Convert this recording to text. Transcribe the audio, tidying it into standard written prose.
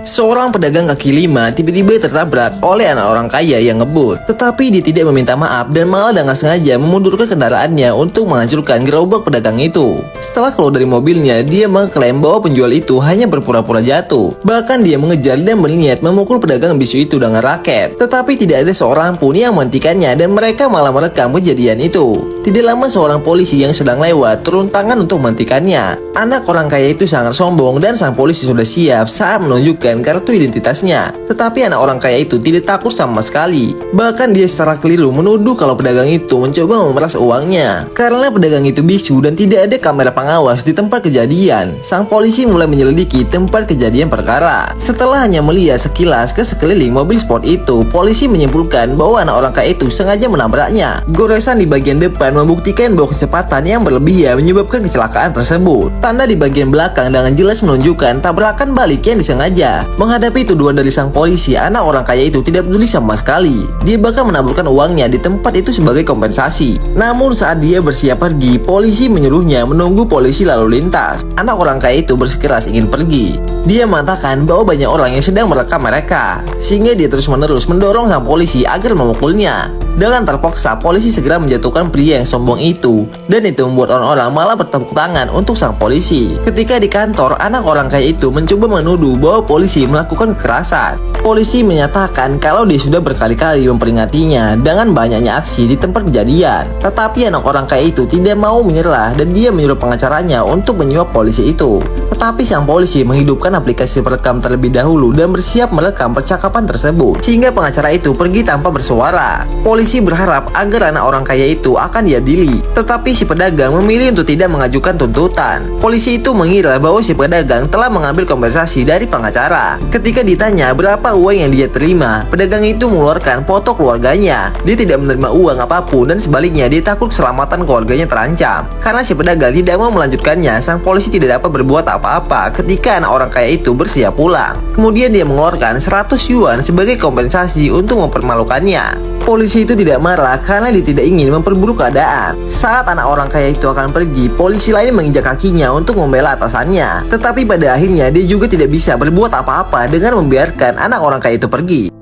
Seorang pedagang kaki lima tiba-tiba tertabrak oleh anak orang kaya yang ngebut. Tetapi dia tidak meminta maaf dan malah dengan sengaja memundurkan kendaraannya untuk menghancurkan gerobak pedagang itu. Setelah keluar dari mobilnya, dia mengklaim bahwa penjual itu hanya berpura-pura jatuh. Bahkan dia mengejar dan berniat memukul pedagang bisu itu dengan raket. Tetapi tidak ada seorang pun yang menghentikannya dan mereka malah merekam kejadian itu. Tidak lama seorang polisi yang sedang lewat turun tangan untuk menghentikannya. Anak orang kaya itu sangat sombong dan sang polisi sudah siap saat menunjukkan kartu identitasnya. Tetapi anak orang kaya itu tidak takut sama sekali. Bahkan dia secara keliru menuduh kalau pedagang itu mencoba memeras uangnya. Karena pedagang itu bisu dan tidak ada kamera pengawas di tempat kejadian, sang polisi mulai menyelidiki tempat kejadian perkara. Setelah hanya melihat sekilas ke sekeliling mobil sport itu, polisi menyimpulkan bahwa anak orang kaya itu sengaja menabraknya. Goresan di bagian depan membuktikan bahwa kecepatan yang berlebihan menyebabkan kecelakaan tersebut. Tanda di bagian belakang dengan jelas menunjukkan tabrakan balik yang disengaja. Menghadapi tuduhan dari sang polisi, anak orang kaya itu tidak peduli sama sekali. Dia bahkan menaburkan uangnya di tempat itu sebagai kompensasi. Namun saat dia bersiap pergi, polisi menyuruhnya menunggu polisi lalu lintas. Anak orang kaya itu bersikeras ingin pergi. Dia mengatakan bahwa banyak orang yang sedang merekam mereka, sehingga dia terus-menerus mendorong sang polisi agar memukulnya. Dengan terpaksa, polisi segera menjatuhkan pria yang sombong itu, dan itu membuat orang-orang malah bertepuk tangan untuk sang polisi. Ketika di kantor, anak orang kaya itu mencoba menuduh bahwa polisi melakukan kekerasan. Polisi menyatakan kalau dia sudah berkali-kali memperingatinya dengan banyaknya aksi di tempat kejadian. Tetapi anak orang kaya itu tidak mau menyerah dan dia menyuruh pengacaranya untuk menyuap polisi itu. Tetapi sang polisi menghidupkan aplikasi perekam terlebih dahulu dan bersiap merekam percakapan tersebut, sehingga pengacara itu pergi tanpa bersuara. Polisi berharap agar anak orang kaya itu akan diadili, tetapi si pedagang memilih untuk tidak mengajukan tuntutan. Polisi itu mengira bahwa si pedagang telah mengambil kompensasi dari pengacara. Ketika ditanya berapa uang yang dia terima, pedagang itu mengeluarkan foto keluarganya. Dia tidak menerima uang apapun dan sebaliknya dia takut keselamatan keluarganya terancam. Karena si pedagang tidak mau melanjutkannya, sang polisi tidak dapat berbuat apa-apa ketika anak orang kaya itu bersiap pulang. Kemudian dia mengeluarkan 100 yuan sebagai kompensasi untuk mempermalukannya. Polisi itu tidak marah karena dia tidak ingin memperburuk keadaan. Saat anak orang kaya itu akan pergi, polisi lain menginjak kakinya untuk membela atasannya. Tetapi pada akhirnya dia juga tidak bisa berbuat apa-apa dengan membiarkan anak orang kaya itu pergi.